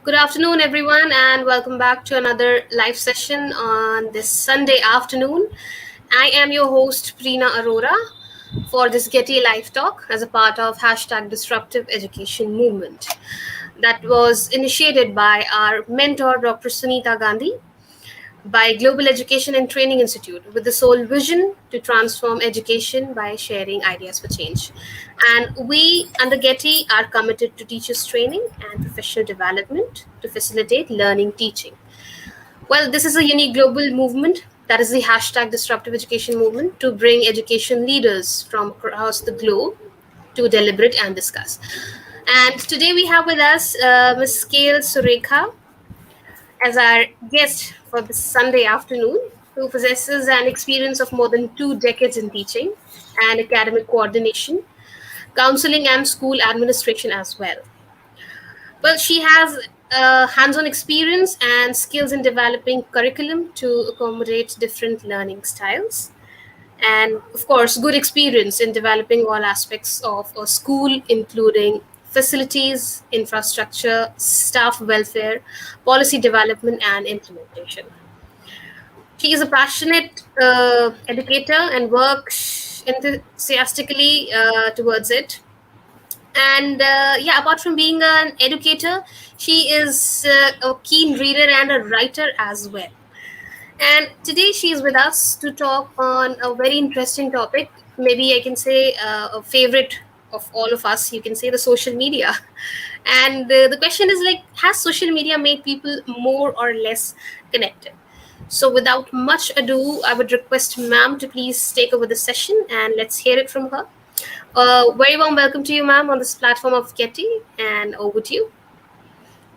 Good afternoon, everyone, and welcome back to another live session on this Sunday afternoon. I am your host, Preena Arora, for this GETI Live Talk as a part of hashtag Disruptive Education Movement that was initiated by our mentor, Dr. Sunita Gandhi, by Global Education and Training Institute with the sole vision to transform education by sharing ideas for change. And we under Getty are committed to teachers' training and professional development to facilitate learning teaching. Well, this is a unique global movement that is the hashtag disruptive education movement to bring education leaders from across the globe to deliberate and discuss. And today we have with us Ms. Kale Surekha, as our guest for this Sunday afternoon, who possesses an experience of more than 2 decades in teaching and academic coordination, counseling, and school administration as well. Well, she has hands on experience and skills in developing curriculum to accommodate different learning styles. And of course, good experience in developing all aspects of a school, including facilities, infrastructure, staff welfare, policy development, and implementation. She is a passionate educator and works enthusiastically towards it. And yeah, apart from being an educator, she is a keen reader and a writer as well. And today she is with us to talk on a very interesting topic. Maybe I can say a favorite of all of us. You can say the social media. And the question is like, has social media made people more or less connected? So without much ado, I would request ma'am to please take over the session and let's hear it from her. Very warm welcome to you, ma'am, on this platform of Getty, and over to you.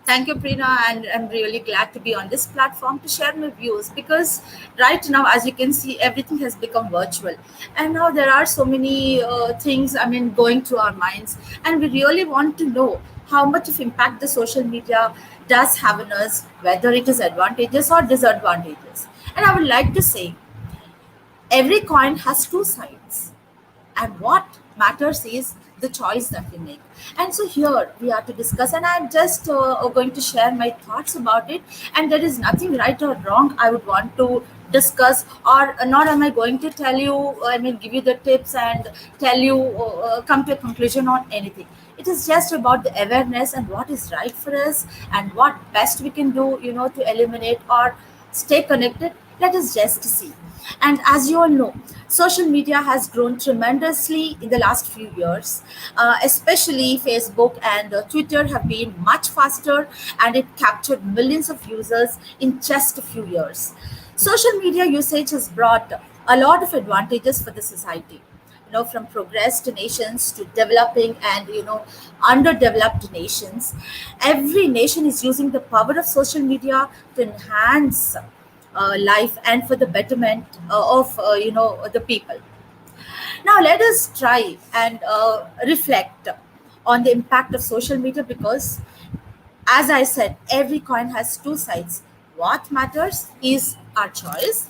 Thank you, Preena, and I'm really glad to be on this platform to share my views because right now, as you can see, everything has become virtual, and now there are so many things. Going through our minds, and we really want to know how much of impact the social media does have on us, whether it is advantageous or disadvantages. And I would like to say, every coin has two sides, and what matters is the choice that we make. And so here we are to discuss, and I'm just going to share my thoughts about it, and there is nothing right or wrong I would want to discuss, or not am I going to tell you, give you the tips and tell you come to a conclusion on anything. It is just about the awareness and what is right for us and what best we can do, to eliminate or stay connected. Let us just see. And as you all know, social media has grown tremendously in the last few years. Especially Facebook and Twitter have been much faster, and it captured millions of users in just a few years. Social media usage has brought a lot of advantages for the society. From progressed nations to developing and underdeveloped nations, every nation is using the power of social media to enhance life and for the betterment of the people. Now let us try and reflect on the impact of social media because, as I said, every coin has two sides. What matters is our choice.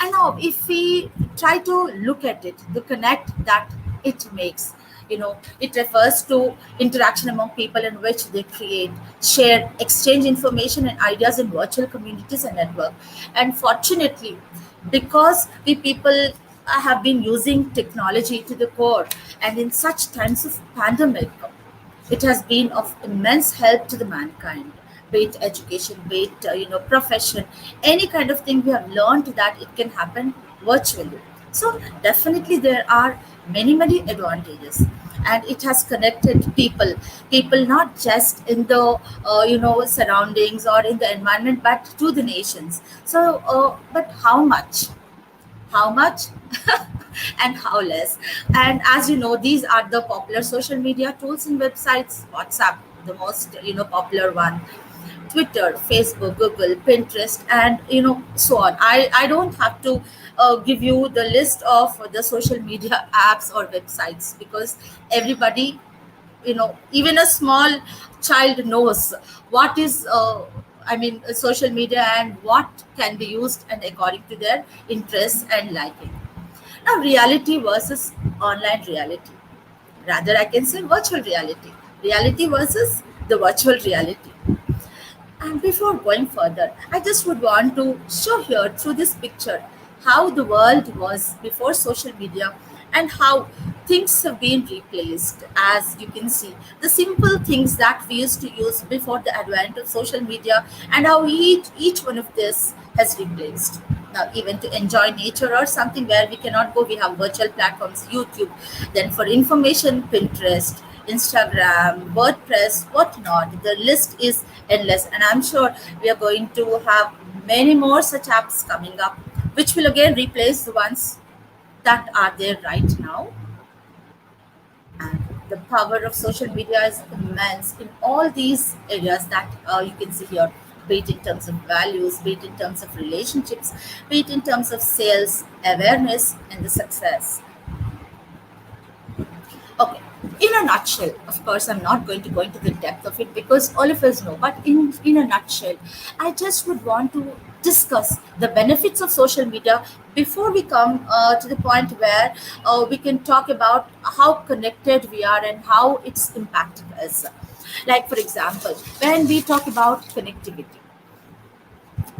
And now, if we try to look at it, the connect that it makes, it refers to interaction among people in which they create, share, exchange information and ideas in virtual communities and network. And fortunately, because we people have been using technology to the core, and in such times of pandemic, it has been of immense help to the mankind, be it education, be it profession, any kind of thing. We have learned that it can happen virtually. So definitely there are many advantages, and it has connected people not just in the surroundings or in the environment, but to the nations. So but how much and how less. And as you know, these are the popular social media tools and websites. WhatsApp, the most popular one, Twitter, Facebook, Google, Pinterest, and so on. I don't have to give you the list of the social media apps or websites because everybody, even a small child knows what is social media and what can be used and according to their interests and liking. Now, reality versus online reality. Rather, I can say virtual reality. Reality versus the virtual reality. And before going further, I just would want to show here through this picture how the world was before social media and how things have been replaced. As you can see, the simple things that we used to use before the advent of social media, and how each one of this has replaced. Now, even to enjoy nature or something where we cannot go, we have virtual platforms, YouTube. Then for information, Pinterest, Instagram, WordPress, whatnot. The list is endless, and I'm sure we are going to have many more such apps coming up, which will again replace the ones that are there right now. And the power of social media is immense in all these areas that you can see here, be it in terms of values, be it in terms of relationships, be it in terms of sales, awareness, and the success. Okay, in a nutshell, of course, I'm not going to go into the depth of it because all of us know, but in a nutshell, I just would want to discuss the benefits of social media before we come to the point where we can talk about how connected we are and how it's impacted us. Like, for example, when we talk about connectivity,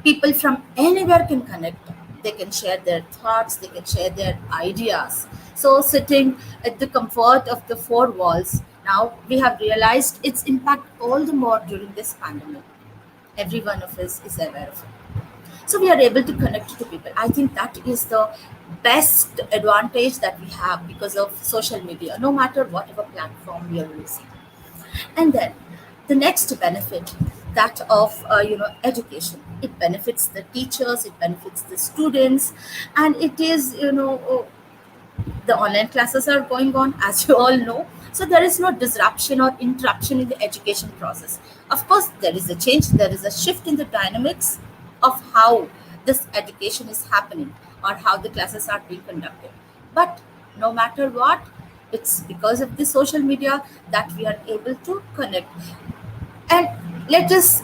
people from anywhere can connect. They can share their thoughts, they can share their ideas. So sitting at the comfort of the four walls, now we have realized its impact all the more during this pandemic. Every one of us is aware of it. So we are able to connect to people. I think that is the best advantage that we have because of social media, no matter whatever platform we are using. And then the next benefit, that of education, it benefits the teachers, it benefits the students, and it is the online classes are going on, as you all know. So there is no disruption or interruption in the education process. Of course, there is a change, there is a shift in the dynamics of how this education is happening or how the classes are being conducted. But no matter what, it's because of the social media that we are able to connect. And let us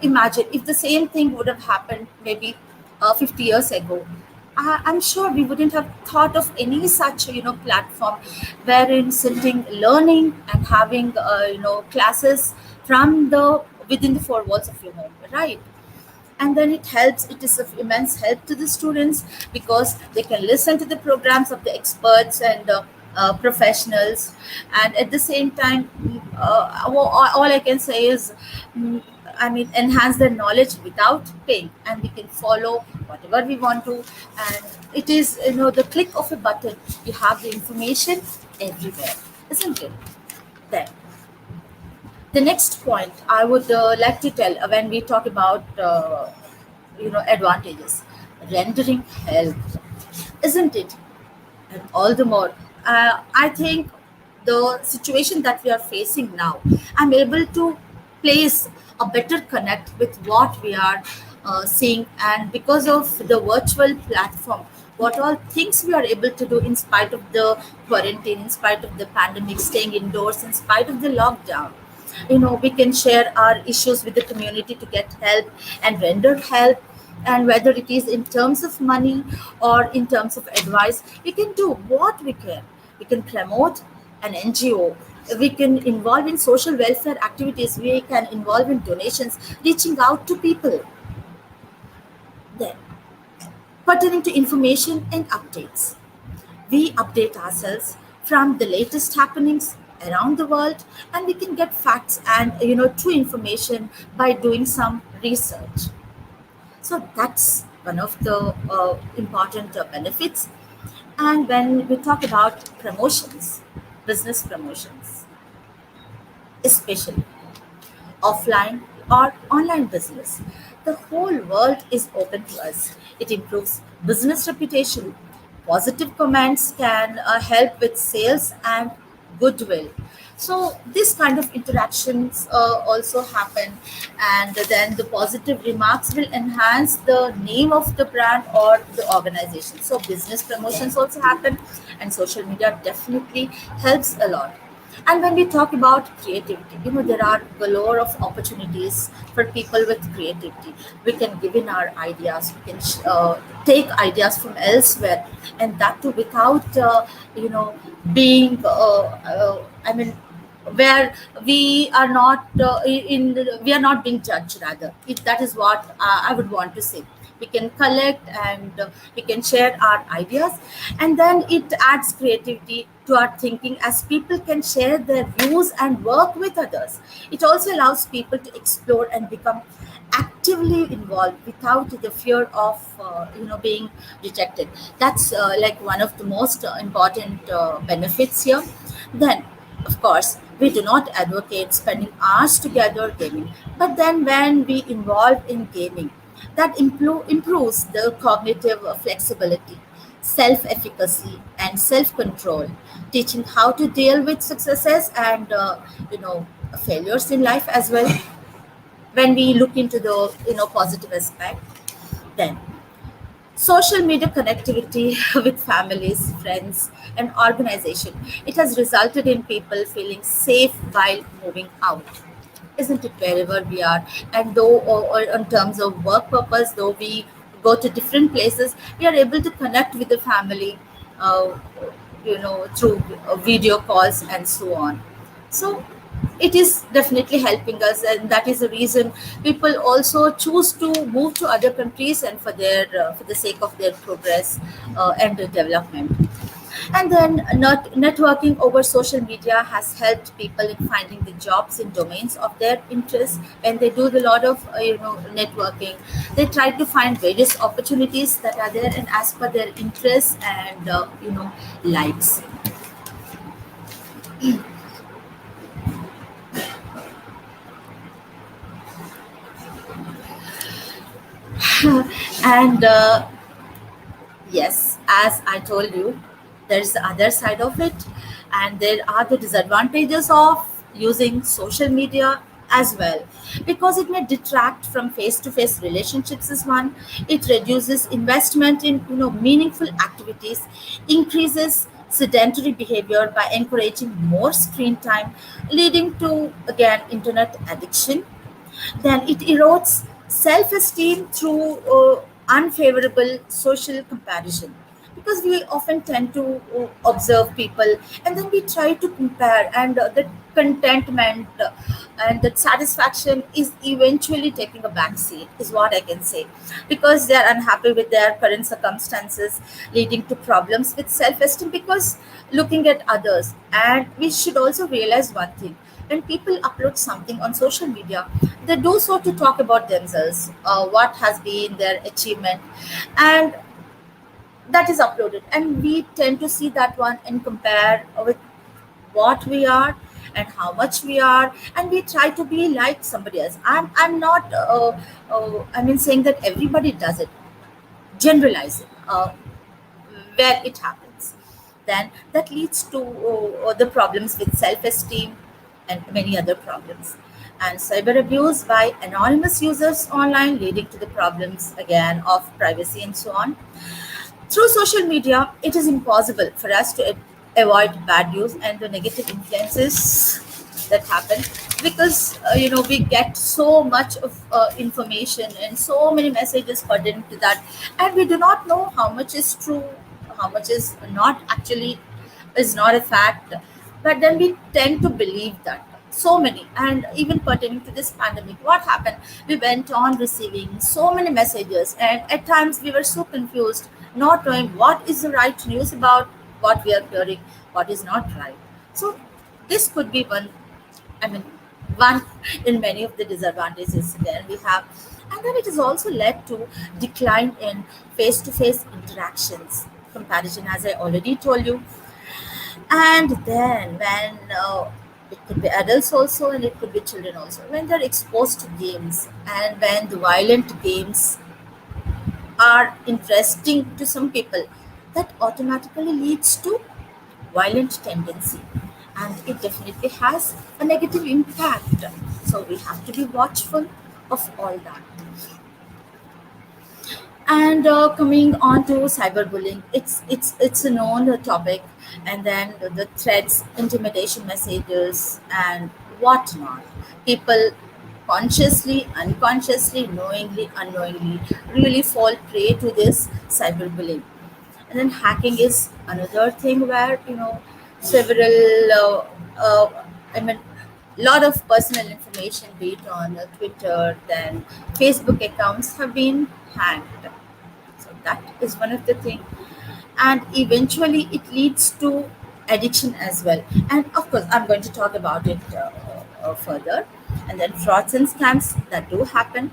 imagine if the same thing would have happened maybe 50 years ago. I'm sure we wouldn't have thought of any such platform wherein sitting, learning, and having classes from the within the four walls of your home, right? And then it is of immense help to the students because they can listen to the programs of the experts and professionals, and at the same time, all I can say is, I mean, enhance their knowledge without paying, and we can follow whatever we want to. And it is the click of a button, you have the information everywhere, isn't it? Then the next point I would like to tell, when we talk about advantages, rendering help, isn't it? And all the more, I think the situation that we are facing now, I'm able to place a better connect with what we are seeing, and because of the virtual platform, what all things we are able to do in spite of the quarantine, in spite of the pandemic, staying indoors, in spite of the lockdown. We can share our issues with the community to get help and render help, and whether it is in terms of money or in terms of advice, we can do what we can promote an NGO, we can involve in social welfare activities, we can involve in donations, reaching out to people. Then, pertaining to information and updates, we update ourselves from the latest happenings around the world, and we can get facts and true information by doing some research. So that's one of the important benefits. And when we talk about promotions, business promotions, especially offline or online business, the whole world is open to us. It improves business reputation. Positive comments can help with sales and goodwill. So this kind of interactions also happen, and then the positive remarks will enhance the name of the brand or the organization. So business promotions also happen, and social media definitely helps a lot. And when we talk about creativity, there are galore of opportunities for people with creativity. We can give in our ideas, we can take ideas from elsewhere, and that too without, being, I mean, where we are not we are not being judged, rather that is what I would want to say. We can collect and we can share our ideas, and then it adds creativity to our thinking as people can share their views and work with others. It also allows people to explore and become actively involved without the fear of being rejected. That's like one of the most important benefits here. Then, of course, we do not advocate spending hours together gaming, but then when we involve in gaming, that improves the cognitive flexibility, self-efficacy, and self-control, teaching how to deal with successes and you know failures in life as well. When we look into the positive aspect, then social media connectivity with families, friends, and organization, it has resulted in people feeling safe while moving out. Isn't it, wherever we are? And though, or in terms of work purpose, though we go to different places, we are able to connect with the family, uh, through video calls and so on. So it is definitely helping us, and that is the reason people also choose to move to other countries and for the sake of their progress and development. And then networking over social media has helped people in finding the jobs in domains of their interest. When they do a lot of networking, they try to find various opportunities that are there and as per their interests and likes. And yes, as I told you, there's the other side of it, and there are the disadvantages of using social media as well, because it may detract from face-to-face relationships. Is one. It reduces investment in meaningful activities, increases sedentary behavior by encouraging more screen time, leading to again internet addiction. Then it erodes self esteem through unfavorable social comparison. Because we often tend to observe people and then we try to compare, and the contentment and that satisfaction is eventually taking a back seat, is what I can say, because they are unhappy with their current circumstances, leading to problems with self esteem because looking at others. And we should also realize one thing: when people upload something on social media, they do so to talk about themselves, what has been their achievement, and that is uploaded. And we tend to see that one and compare with what we are and how much we are, and we try to be like somebody else. I'm not I mean saying that everybody does it, generalize it. Where it happens, then that leads to the problems with self-esteem and many other problems. And cyber abuse by anonymous users online, leading to the problems again of privacy and so on. Through social media, it is impossible for us to avoid bad news and the negative influences that happen, because we get so much of information and so many messages pertaining to that, and we do not know how much is true, how much is not actually, is not a fact. But then we tend to believe that so many. And even pertaining to this pandemic, what happened, we went on receiving so many messages, and at times we were so confused, not knowing what is the right news about what we are hearing, what is not right. So this could be one, I mean, one in many of the disadvantages there we have. And then it has also led to decline in face-to-face interactions, comparison, as I already told you. And then when it could be adults also, and it could be children also, when they're exposed to games, and when the violent games are interesting to some people, that automatically leads to violent tendency, and it definitely has a negative impact. So we have to be watchful of all that. And coming on to cyberbullying, it's a known topic, and then the threats, intimidation messages, and whatnot. People consciously, unconsciously, knowingly, unknowingly, really fall prey to this cyberbullying. And then hacking is another thing where several I mean, lot of personal information, be it on Twitter, then Facebook accounts have been hacked. So that is one of the things, and eventually it leads to addiction as well. And of course, I'm going to talk about it further. And then frauds and scams that do happen.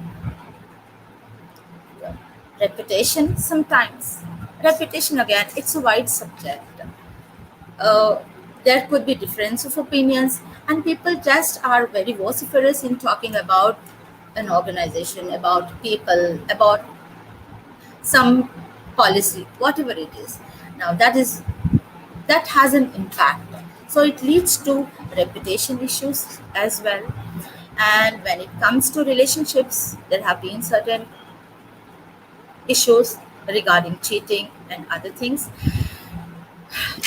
Yeah. Reputation sometimes. Reputation again, it's a wide subject. uh, there could be difference of opinions, and people just are very vociferous in talking about an organization, about people, about some policy, whatever it is. Now that has an impact, so it leads to reputation issues as well. And when it comes to relationships, there have been certain issues regarding cheating and other things,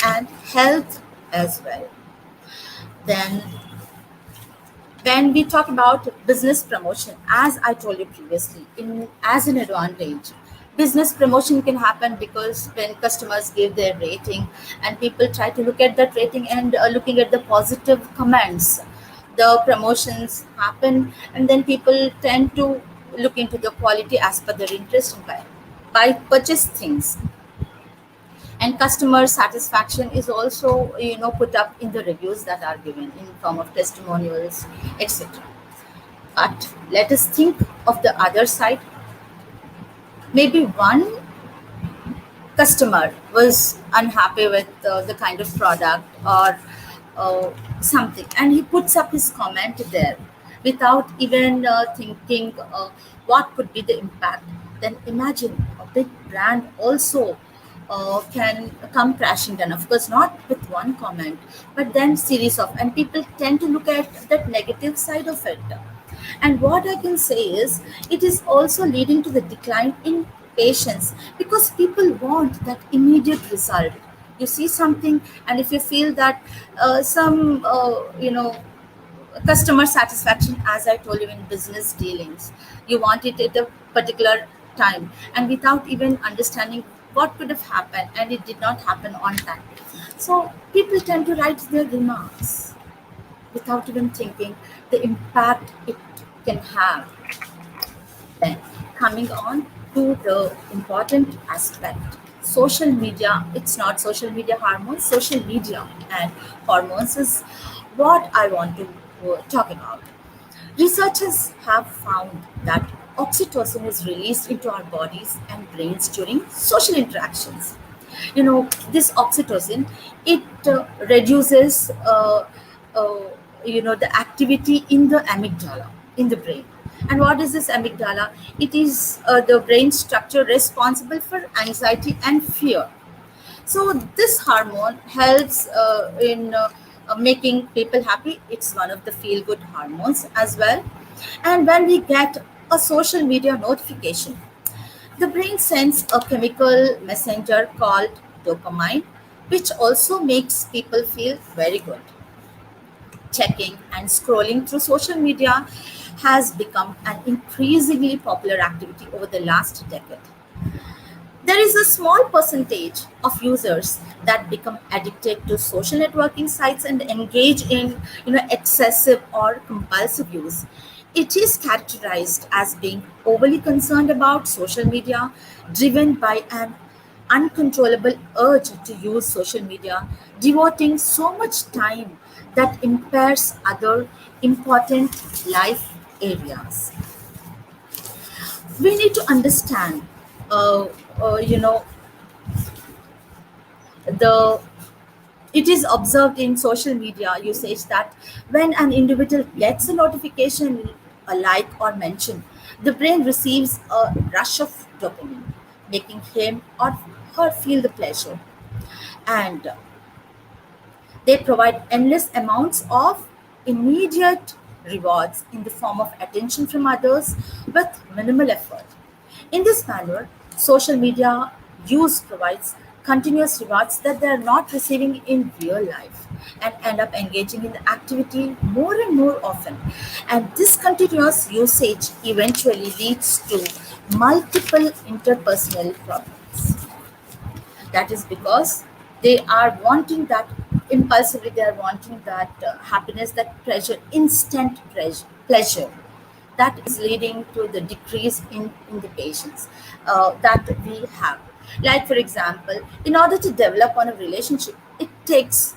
and health as well. Then when we talk about business promotion, as I told you previously, in as an advantage, business promotion can happen because when customers give their rating and people try to look at that rating and looking at the positive comments, the promotions happen, and then people tend to look into the quality as per their interest and buy purchase things. And customer satisfaction is also, put up in the reviews that are given in form of testimonials, etc. But let us think of the other side. Maybe one customer was unhappy with the kind of product or something, and he puts up his comment there without even thinking what could be the impact. Then imagine a big brand also can come crashing down, of course not with one comment, but then series of, and people tend to look at that negative side of it. And what I can say is, it is also leading to the decline in patience, because people want that immediate result. You see something, and if you feel that some, customer satisfaction, as I told you in business dealings, you want it at a particular time, and without even understanding what could have happened, and it did not happen on time. So people tend to write their remarks without even thinking the impact it can have. Then, coming on to the important aspect, social media, it's not social media hormones, social media and hormones is what I want to talk about. Researchers have found that oxytocin is released into our bodies and brains during social interactions. This oxytocin, it reduces uh, the activity in the amygdala in the brain. And what is this amygdala? It is the brain structure responsible for anxiety and fear. So this hormone helps in making people happy. It's one of the feel good hormones as well. And when we get a social media notification, the brain sends a chemical messenger called dopamine, which also makes people feel very good. Checking and scrolling through social media has become an increasingly popular activity over the last decade. There is a small percentage of users that become addicted to social networking sites and engage in excessive or compulsive use. It is characterized as being overly concerned about social media, driven by an uncontrollable urge to use social media, devoting so much time that impairs other important life areas. We need to understand, uh, uh, you know, the it is observed in social media usage that when an individual gets a notification, a like or mention, the brain receives a rush of dopamine, making him or her feel the pleasure. And they provide endless amounts of immediate rewards in the form of attention from others with minimal effort. In this manner, social media use provides continuous rewards that they are not receiving in real life, and end up engaging in the activity more and more often. And this continuous usage eventually leads to multiple interpersonal problems. That is because they are wanting that impulsively they are wanting that happiness, that pleasure, instant pleasure that is leading to the decrease in the patience that we have. Like, for example, in order to develop on a relationship, it takes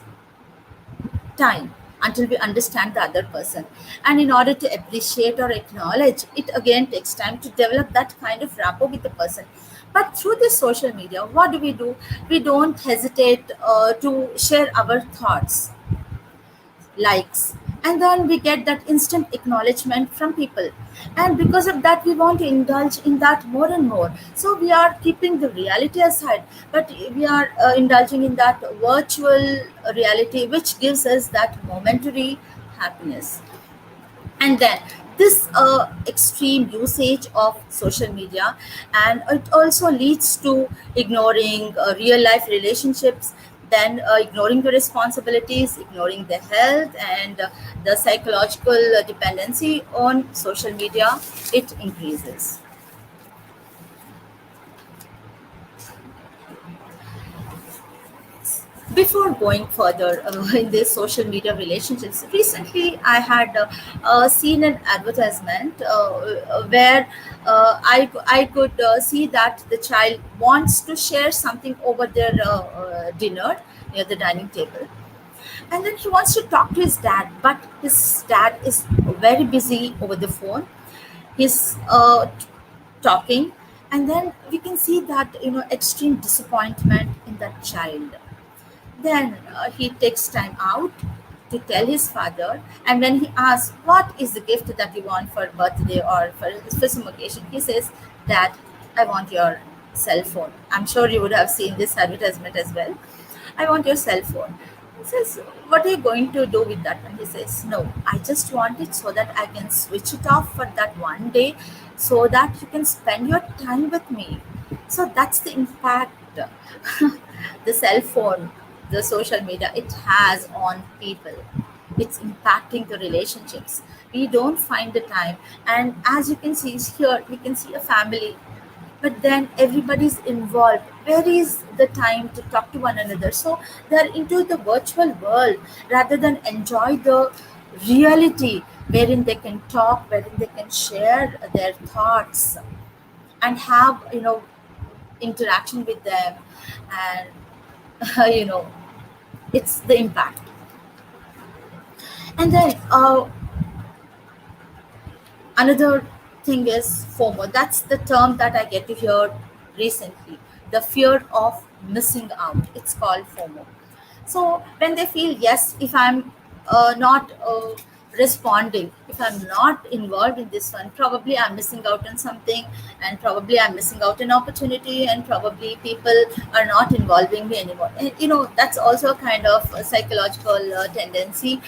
time until we understand the other person. And in order to appreciate or acknowledge, it again takes time to develop that kind of rapport with the person. But through this social media, what do? We don't hesitate to share our thoughts, likes, and then we get that instant acknowledgement from people, and because of that we want to indulge in that more and more. So we are keeping the reality aside, but we are indulging in that virtual reality, which gives us that momentary happiness. And then this extreme usage of social media, and it also leads to ignoring real life relationships, then ignoring the responsibilities, ignoring the health, and the psychological dependency on social media, it increases. Before going further in this social media relationships, recently I had seen an advertisement where I could see that the child wants to share something over their dinner near the dining table, and then he wants to talk to his dad, but his dad is very busy over the phone. He's talking, and then we can see that extreme disappointment in that child. Then he takes time out to tell his father, and when he asks, "What is the gift that you want for birthday or for some occasion?" he says, "Dad, I want your cell phone." I'm sure you would have seen this advertisement as well. "I want your cell phone." He says, "What are you going to do with that one?" He says, "No, I just want it so that I can switch it off for that one day so that you can spend your time with me." So that's the impact the cell phone, the social media, it has on people. It's impacting the relationships. We don't find the time. And as you can see here, we can see a family, but then everybody's involved. Where is the time to talk to one another? So they're into the virtual world rather than enjoy the reality, wherein they can talk, wherein they can share their thoughts and have interaction with them. And you know it's the impact. And then another thing is FOMO. That's the term that I get to hear recently. The fear of missing out. It's called FOMO. So when they feel, yes, if I'm not responding, if I'm not involved in this one, probably I'm missing out on something, and probably I'm missing out an opportunity, and probably people are not involving me anymore. And that's also a kind of a psychological tendency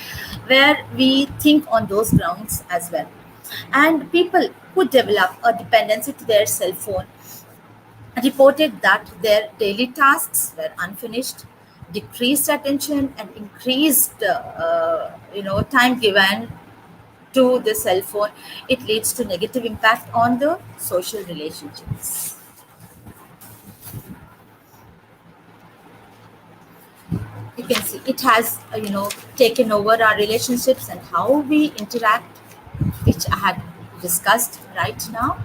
where we think on those grounds as well. And people who develop a dependency to their cell phone reported that their daily tasks were unfinished, decreased attention, and increased time given to the cell phone. It leads to negative impact on the social relationships. You can see it has taken over our relationships and how we interact, which I had discussed right now.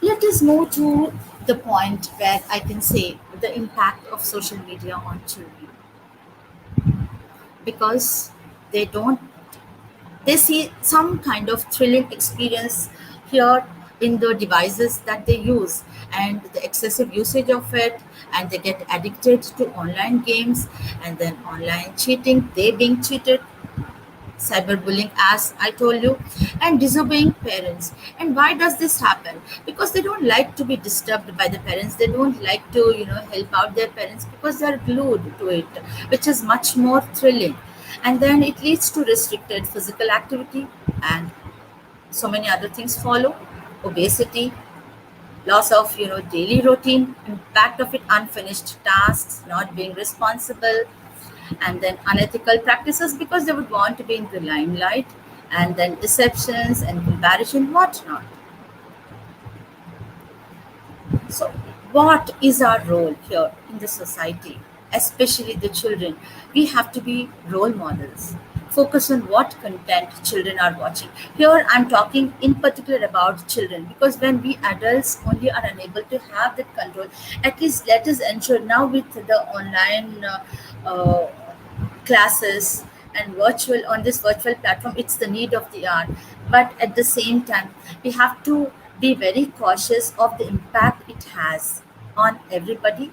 Let us move to the point where I can say the impact of social media on children, because they don't they see some kind of thrilling experience here in the devices that they use, and the excessive usage of it, and they get addicted to online games, and then online cheating, they being cheated, cyberbullying, as I told you, and disobeying parents. And why does this happen? Because they don't like to be disturbed by the parents. They don't like to help out their parents, because they're glued to it, which is much more thrilling. And then it leads to restricted physical activity, and so many other things follow: obesity, loss of daily routine, impact of it, unfinished tasks, not being responsible, and then unethical practices because they would want to be in the limelight, and then deceptions and comparison, whatnot. So What is our role here in the society, especially the children? We have to be role models. Focus on what content children are watching. Here, I'm talking in particular about children because when we adults only are unable to have that control, at least let us ensure now with the online uh, classes and virtual on this virtual platform, it's the need of the hour. But at the same time, we have to be very cautious of the impact it has on everybody,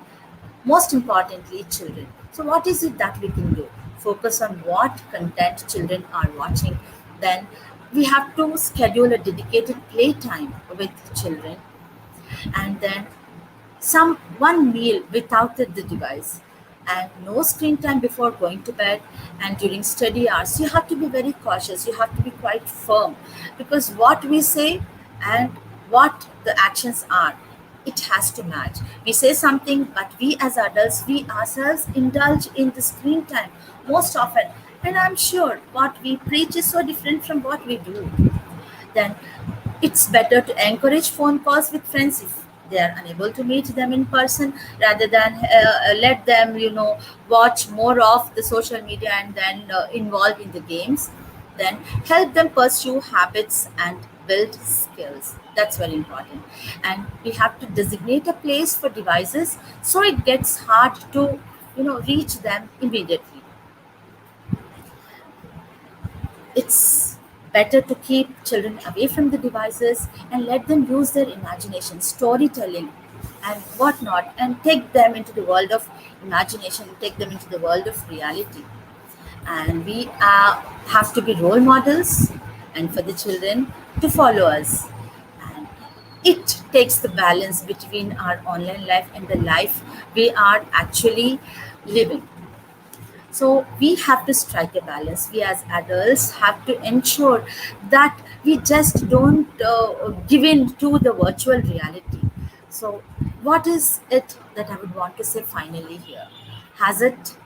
most importantly children. So what is it that we can do? Focus on what content children are watching. Then we have to schedule a dedicated playtime with children, and then some one meal without the device, and no screen time before going to bed. And during study hours you have to be very cautious, you have to be quite firm, because what we say and what the actions are, it has to match. We say something, but we as adults, we ourselves indulge in the screen time most often, and I'm sure what we preach is so different from what we do. Then it's better to encourage phone calls with friends if they are unable to meet them in person, rather than let them, watch more of the social media and then involve in the games. Then help them pursue habits and build skills. That's very important. And we have to designate a place for devices so it gets hard to reach them immediately. It's better to keep children away from the devices and let them use their imagination, storytelling, and whatnot, and take them into the world of imagination, take them into the world of reality. And we have to be role models, and for the children to follow us. And it takes the balance between our online life and the life we are actually living. So we have to strike a balance. We as adults have to ensure that we just don't give in to the virtual reality. So, what is it that I would want to say finally here? Has it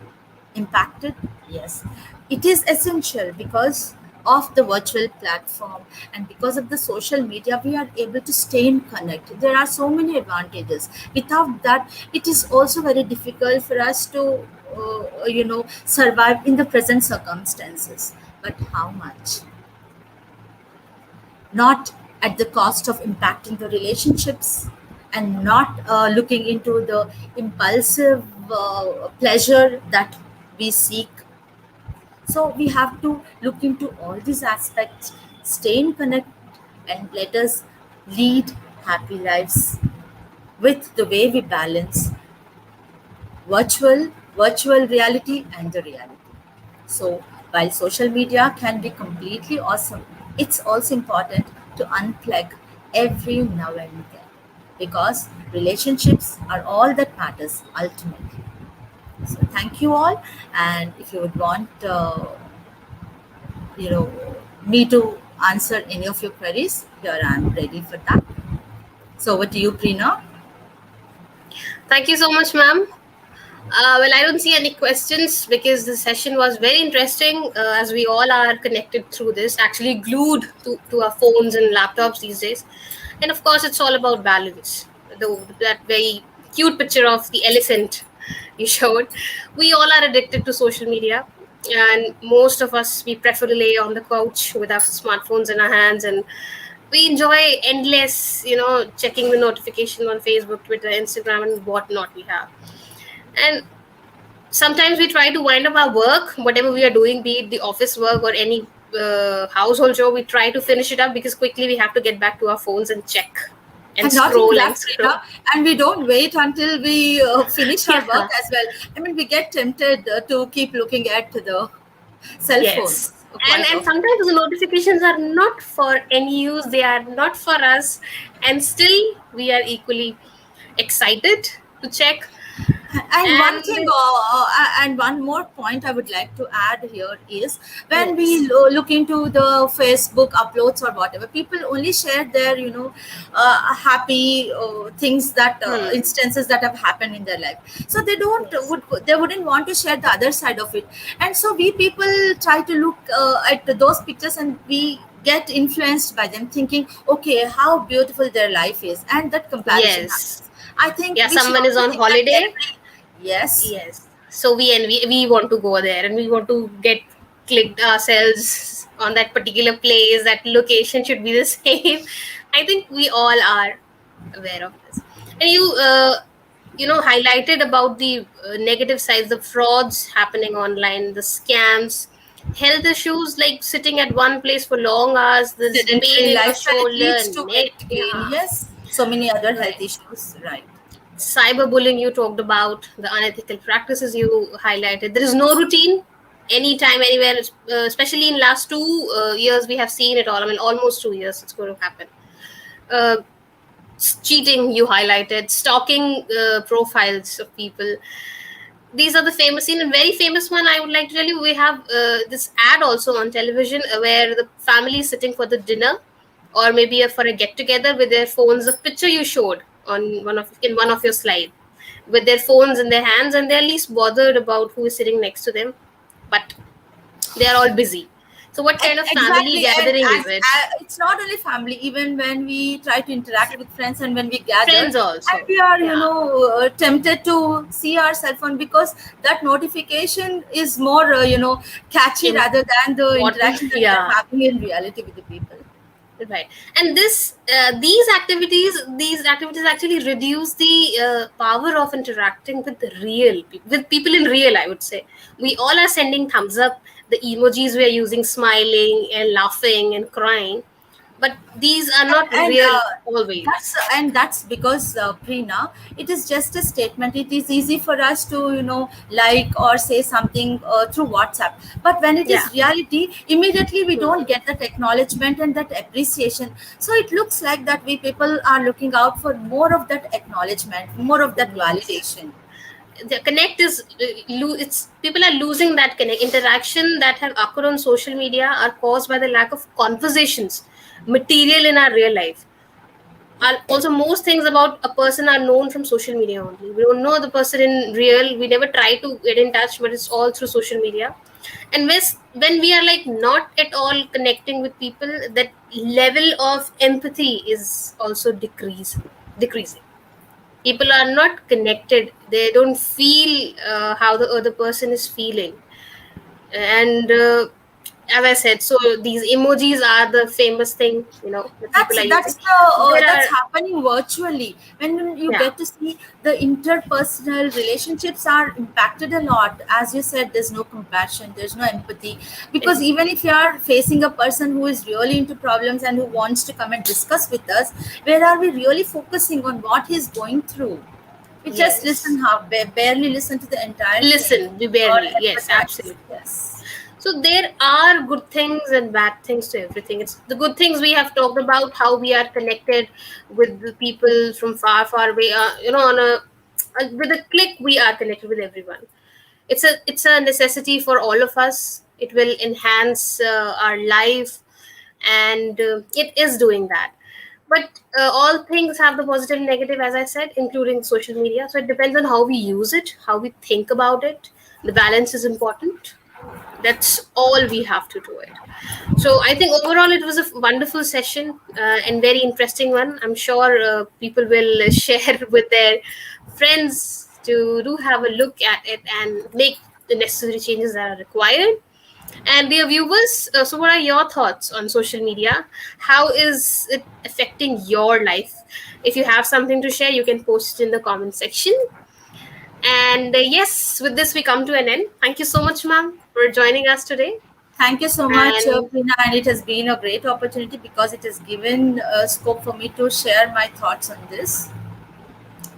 impacted? Yes. It is essential because of the virtual platform and because of the social media, we are able to stay in connect. There are so many advantages. Without that, it is also very difficult for us to survive in the present circumstances. But how much? Not at the cost of impacting the relationships, and not looking into the impulsive pleasure that we seek. So we have to look into all these aspects, stay in connect, and let us lead happy lives with the way we balance virtual reality and the reality. So while social media can be completely awesome, it's also important to unplug every now and then, because relationships are all that matters ultimately. So thank you all, and if you would want you know me to answer any of your queries, here I am ready for that. So over to you, Preena. Thank you so much, ma'am. Well, I don't see any questions because the session was very interesting, as we all are connected through this, actually glued to our phones and laptops these days. And of course, it's all about balance. That very cute picture of the elephant you showed. We all are addicted to social media. And most of us, we prefer to lay on the couch with our smartphones in our hands, and we enjoy endless, checking the notification on Facebook, Twitter, Instagram, and whatnot we have. And sometimes we try to wind up our work, whatever we are doing, be it the office work or any household job, we try to finish it up because quickly we have to get back to our phones and check and And not only scroll that, and scroll. Preena, and we don't wait until we finish our Yeah. work as well. I mean, we get tempted to keep looking at the cell phone Yes. And quite and often. sometimes the notifications are not for any use, they are not for us, and still we are equally excited to check. And one And thing, and one more point I would like to add here is when we yes. look into the Facebook uploads or whatever, people only share their, happy things that Hmm. instances that have happened in their life. So they don't Yes. they wouldn't want to share the other side of it, and so we people try to look at those pictures, and we get influenced by them, thinking, okay, how beautiful their life is, and that comparison Yes. happens. I think Yeah, we should someone is also on think that holiday. every, yes, Yes. So we want to go there, and we want to get clicked ourselves on that particular place. That location should be the same. I think we all are aware of this. And you highlighted about the negative sides, the frauds happening online, the scams, health issues like sitting at one place for long hours. There's pain sedentary in your lifestyle, it shoulder, leads to neck. weight gain. Yeah, Yes, so many other health right. issues, right? Cyberbullying, you talked about the unethical practices you highlighted. There is no routine anytime anywhere, especially in last 2 years we have seen it all. I mean, almost 2 years it's going to happen. uh, Cheating, you highlighted, stalking profiles of people. These are the famous scene, and very famous one I would like to tell you. We have this ad also on television where the family is sitting for the dinner, or maybe for a get together with their phones. The picture you showed on one of your slide, with their phones in their hands, and they're least bothered about who is sitting next to them, but they are all busy. So what kind of family Exactly, and gathering is as it? it's not only family, even when we try to interact with friends and when we gather, Friends and also. we are, Yeah. tempted to see our cell phone because that notification is more, catchy rather than the Important. interaction that we are Yeah. having in reality with the people. Right. And these activities actually reduce the power of interacting with the with people in real, I would say. We all are sending thumbs up, the emojis we are using, smiling and laughing and crying, but these are not and real that's always. that's because, Preena, it is just a statement. It is easy for us to, like or say something through WhatsApp, but when it Yeah. is reality, immediately we don't Hmm. get that acknowledgement and that appreciation. So it looks like that we people are looking out for more of that acknowledgement, more of that Yes. validation. The connect is it's people are losing that connect. Interaction that have occurred on social media are caused by the lack of conversations material in our real life. And also, most things about a person are known from social media only. We don't know the person in real. We never try to get in touch, but it's all through social media. And when we are like not at all connecting with people, that level of empathy is also decreasing. People are not connected. They don't feel how the other person is feeling. And as I said, so these emojis are the famous thing, that people are using. There That's are, happening virtually. When you yeah. get to see the interpersonal relationships are impacted a lot. As you said, there's no compassion, there's no empathy, because Empathy. even if you are facing a person who is really into problems and who wants to come and discuss with us, where are we really focusing on what he's going through? We just listen Yes. half, barely listen to the entire thing, Listen, we or barely. Yes, empathize. absolutely. Yes. So there are good things and bad things to everything. It's the good things we have talked about, how we are connected with the people from far, far away. On with a click, we are connected with everyone. It's a necessity for all of us. It will enhance our life, and it is doing that. But all things have the positive and negative, as I said, including social media. So it depends on how we use it, how we think about it. The balance is important. That's all we have to do it. So I think overall it was a wonderful session, and very interesting one. I'm sure people will share with their friends to do have a look at it and make the necessary changes that are required. And dear viewers, so what are your thoughts on social media? How is it affecting your life? If you have something to share, you can post it in the comment section. And yes, with this we come to an end. Thank you so much, ma'am, for joining us today. Thank you so much, And Prina, and it has been a great opportunity because it has given scope for me to share my thoughts on this.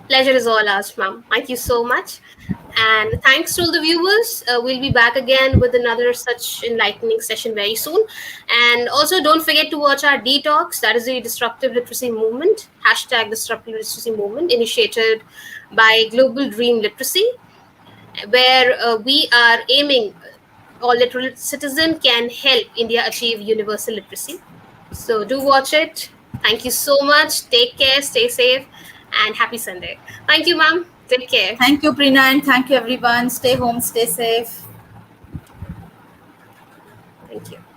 pleasure is all ours, ma'am. Thank you so much. And thanks to all the viewers. We'll be back again with another such enlightening session very soon. And also, don't forget to watch our detox. That is the Disruptive Literacy Movement, hashtag Disruptive Literacy Movement, initiated by Global Dream Literacy, where we are aiming all literate citizen can help India achieve universal literacy. So do watch it. Thank you so much. Take care, stay safe, and happy Sunday. Thank you, ma'am. Take care. Thank you, Prina, and thank you, everyone. Stay home, stay safe.